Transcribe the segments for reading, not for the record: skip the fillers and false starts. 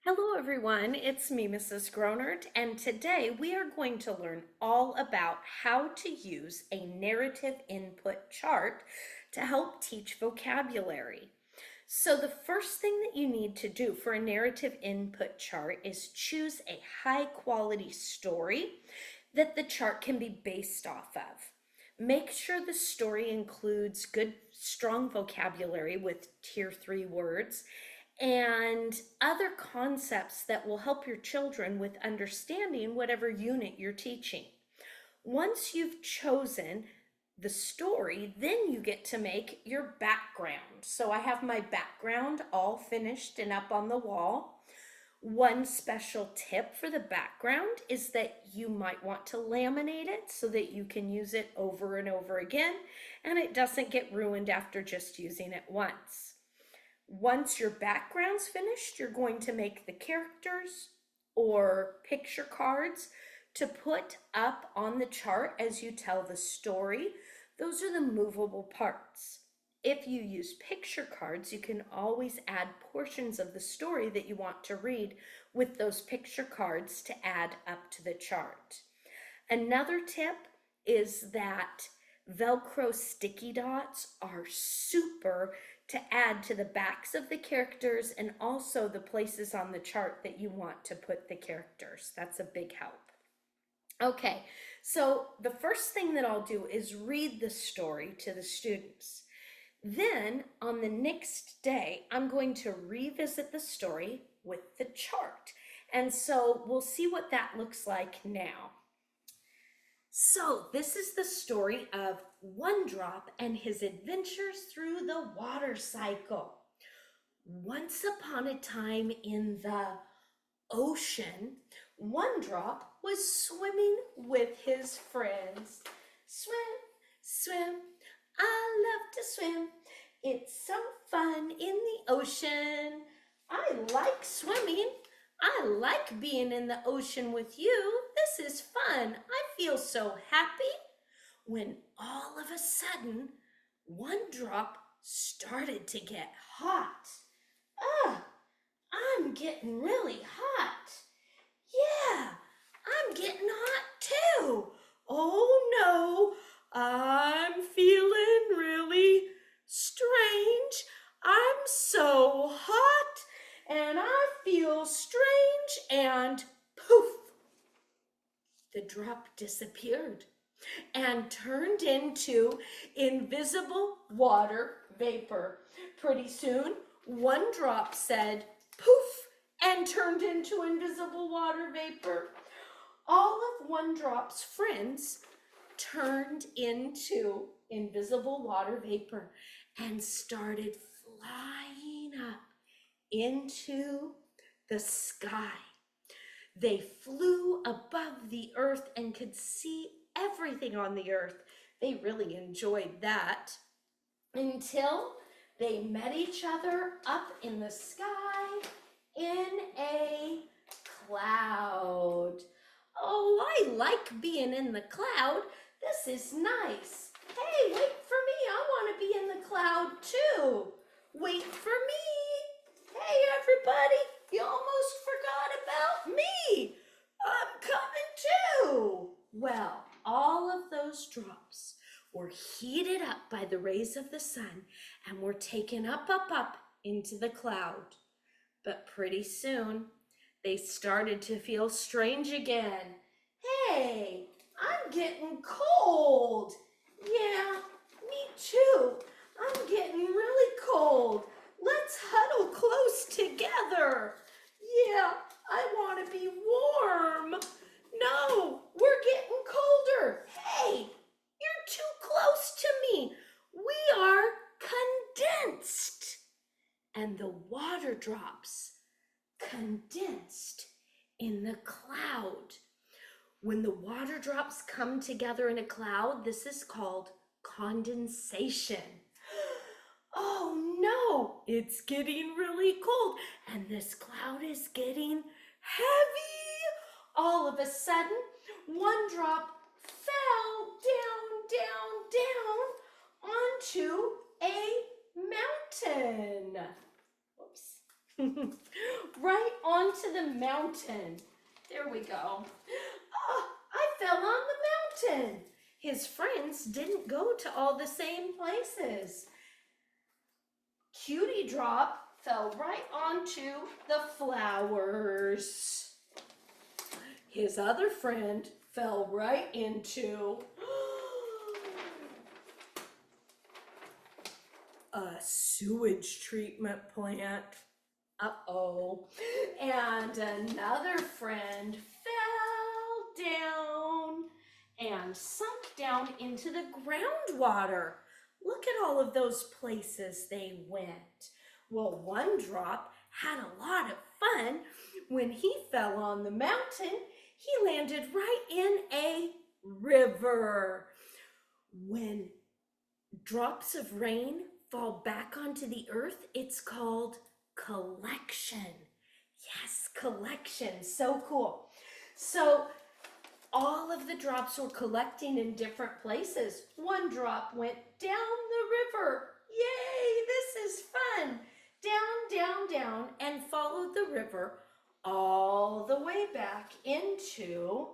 Hello everyone, it's me, Mrs. Gronert, and today we are going to learn all about how to use a narrative input chart to help teach vocabulary. So the first thing that you need to do for a narrative input chart is choose a high quality story that the chart can be based off of. Make sure the story includes good, strong vocabulary with tier 3 words and other concepts that will help your children with understanding whatever unit you're teaching. Once you've chosen the story, then you get to make your background. So I have my background all finished and up on the wall. One special tip for the background is that you might want to laminate it so that you can use it over and over again and it doesn't get ruined after just using it once. Once your background's finished, you're going to make the characters or picture cards to put up on the chart as you tell the story. Those are the movable parts. If you use picture cards, you can always add portions of the story that you want to read with those picture cards to add up to the chart. Another tip is that Velcro sticky dots are super to add to the backs of the characters and also the places on the chart that you want to put the characters. That's a big help. Okay, so the first thing that I'll do is read the story to the students. Then on the next day, I'm going to revisit the story with the chart. And so we'll see what that looks like now. So this is the story of One Drop and his adventures through the water cycle. Once upon a time in the ocean, One Drop was swimming with his friends. Swim, swim, I love to swim. It's so fun in the ocean. I like swimming. I like being in the ocean with you. This is fun. I feel so happy. When all of a sudden, One Drop started to get hot. Ah, I'm getting really hot. Yeah, I'm getting hot too. Oh no, I'm feeling really strange. I'm so hot and I feel strange and poof, the drop disappeared and turned into invisible water vapor. Pretty soon, One Drop said poof and turned into invisible water vapor. All of One Drop's friends turned into invisible water vapor and started flying up into the sky. They flew above the earth and could see everything on the earth. They really enjoyed that until they met each other up in the sky in a cloud. Oh, I like being in the cloud. This is nice. Hey, wait for me. I want to be in the cloud too. Wait for me. Hey, everybody. You almost forgot about me. I'm coming too. Well, all of those drops were heated up by the rays of the sun and were taken up, up, up into the cloud. But pretty soon, they started to feel strange again. Hey, I'm getting cold. Yeah, me too. I'm getting really cold. Let's huddle close together. Yeah, I want to be warm. No, we're getting colder. Hey, you're too close to me. We are condensed. And the water drops condensed in the cloud. When the water drops come together in a cloud, this is called condensation. Oh no, it's getting really cold and this cloud is getting heavy. All of a sudden, One Drop fell down onto a mountain. Whoops. right onto the mountain. There we go. Oh, I fell on the mountain. His friends didn't go to all the same places. Cutie Drop fell right onto the flowers. His other friend fell right into a sewage treatment plant. Uh-oh. And another friend fell down and sunk down into the groundwater. Look at all of those places they went. Well, one drop had a lot of fun. When he fell on the mountain, he landed right in a river. When drops of rain fall back onto the earth, it's called collection. Yes, collection. So cool. So all of the drops were collecting in different places. One drop went down the river. Yay, this is fun. Down, down, down, and followed the river all the way back into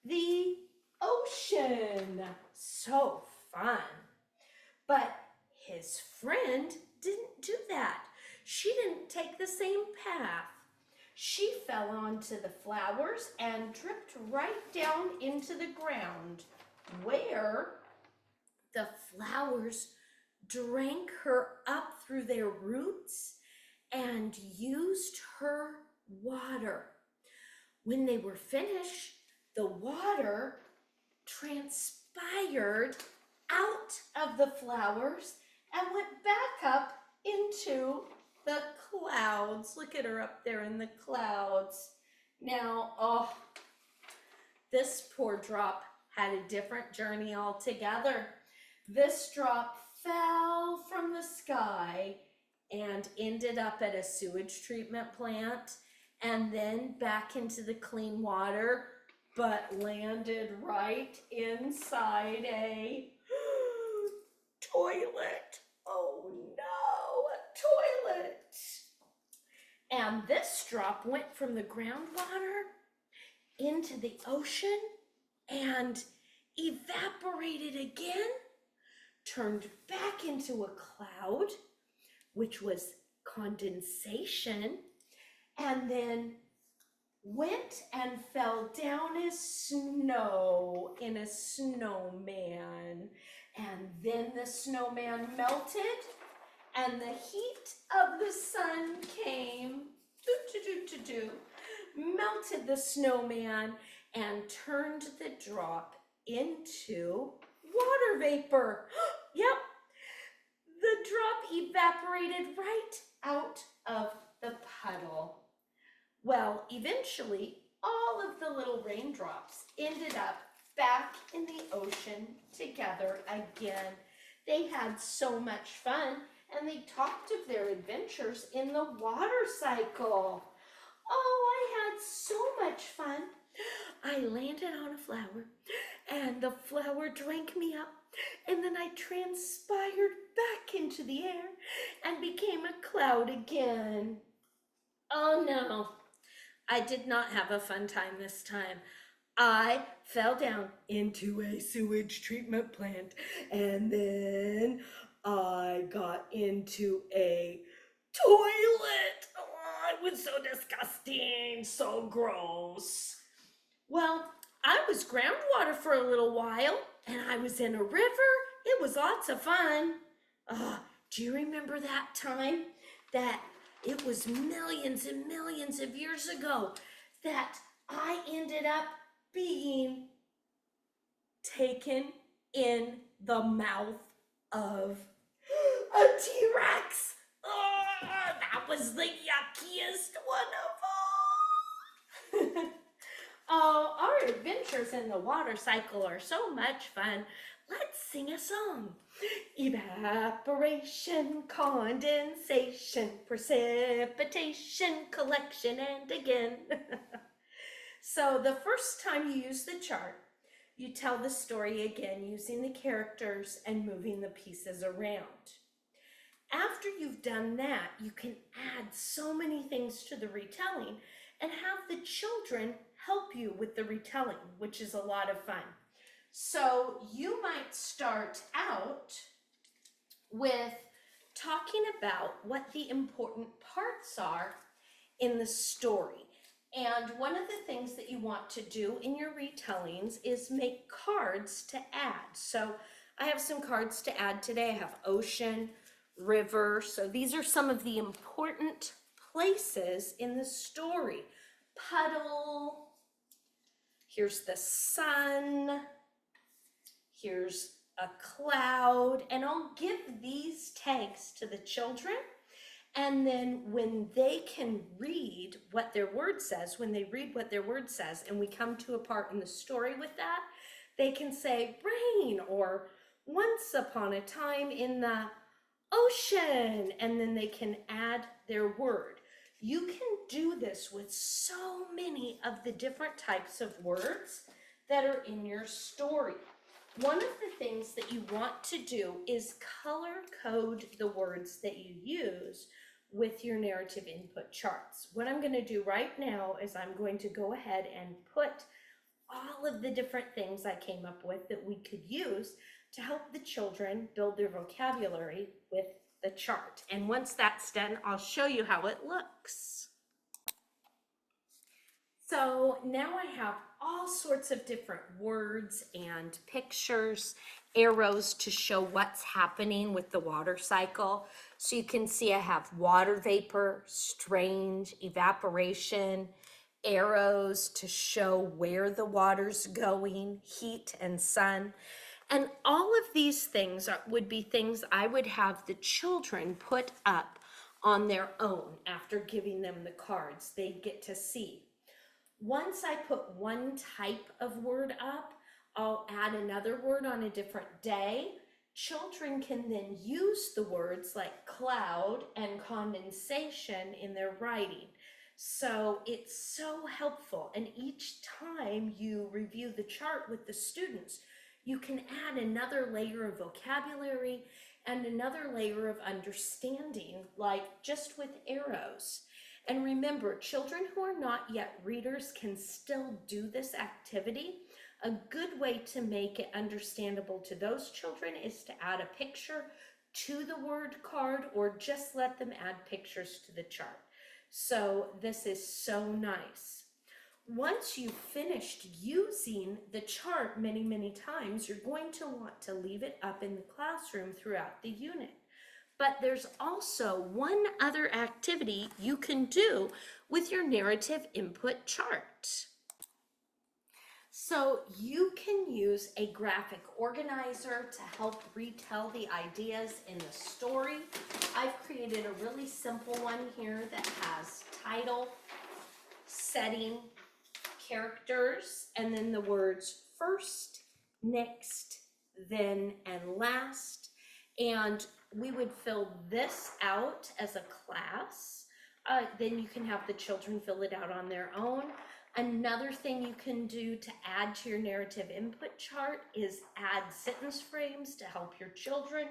the ocean. So fun. But his friend didn't do that. She didn't take the same path. She fell onto the flowers and dripped right down into the ground, where the flowers drank her up through their roots and used her water. When they were finished, the water transpired out of the flowers and went back up into the clouds. Look at her up there in the clouds. Now, oh, this poor drop had a different journey altogether. This drop fell from the sky and ended up at a sewage treatment plant and then back into the clean water, but landed right inside a toilet. Oh no, a toilet. And this drop went from the groundwater into the ocean and evaporated again, turned back into a cloud, which was condensation, and then went and fell down as snow in a snowman. And then the snowman melted and the heat of the sun came, melted the snowman and turned the drop into water vapor. Yep, the drop evaporated right out of the puddle. Well, eventually, all of the little raindrops ended up back in the ocean together again. They had so much fun, and they talked of their adventures in the water cycle. Oh, I had so much fun. I landed on a flower, and the flower drank me up, and then I transpired back into the air and became a cloud again. Oh no, I did not have a fun time this time. I fell down into a sewage treatment plant, and then I got into a toilet. Oh, it was so disgusting, so gross. Well, I was groundwater for a little while, and I was in a river. It was lots of fun. Do you remember that time that it was millions and millions of years ago that I ended up being taken in the mouth of a T-Rex? Oh, that was the yuckiest one of all. Oh, our adventures in the water cycle are so much fun. Let's sing a song. Evaporation, condensation, precipitation, collection, and again. So the first time you use the chart, you tell the story again using the characters and moving the pieces around. After you've done that, you can add so many things to the retelling and have the children help you with the retelling, which is a lot of fun. So you might start out with talking about what the important parts are in the story. And one of the things that you want to do in your retellings is make cards to add. So I have some cards to add today. I have ocean, river. So these are some of the important places in the story. Puddle, here's the sun, here's a cloud, and I'll give these tags to the children. And then when they can read what their word says, when they read what their word says, and we come to a part in the story with that, they can say rain or once upon a time in the ocean, and then they can add their word. You can do this with so many of the different types of words that are in your story. One of the things that you want to do is color code the words that you use with your narrative input charts. What I'm going to do right now is I'm going to go ahead and put all of the different things I came up with that we could use to help the children build their vocabulary with the chart. And once that's done, I'll show you how it looks. So now I have all sorts of different words and pictures, arrows to show what's happening with the water cycle. So you can see I have water vapor, strange, evaporation, arrows to show where the water's going, heat and sun. And all of these things would be things I would have the children put up on their own after giving them the cards. They get to see. Once I put one type of word up, I'll add another word on a different day. Children can then use the words like cloud and condensation in their writing. So it's so helpful. And each time you review the chart with the students, you can add another layer of vocabulary and another layer of understanding, like just with arrows. And remember, children who are not yet readers can still do this activity. A good way to make it understandable to those children is to add a picture to the word card or just let them add pictures to the chart. So this is so nice. Once you've finished using the chart many, many times, you're going to want to leave it up in the classroom throughout the unit. But there's also one other activity you can do with your narrative input chart. So you can use a graphic organizer to help retell the ideas in the story. I've created a really simple one here that has title, setting, characters, and then the words first, next, then, and last. And we would fill this out as a class. Then you can have the children fill it out on their own. Another thing you can do to add to your narrative input chart is add sentence frames to help your children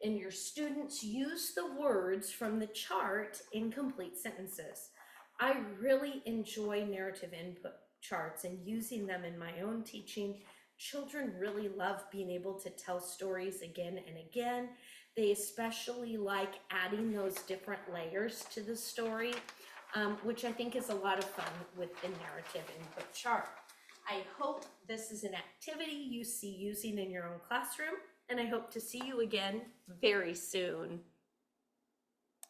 and your students use the words from the chart in complete sentences. I really enjoy narrative input charts and using them in my own teaching. Children really love being able to tell stories again and again. They especially like adding those different layers to the story, which I think is a lot of fun with the narrative input chart. I hope this is an activity you see using in your own classroom, and I hope to see you again very soon.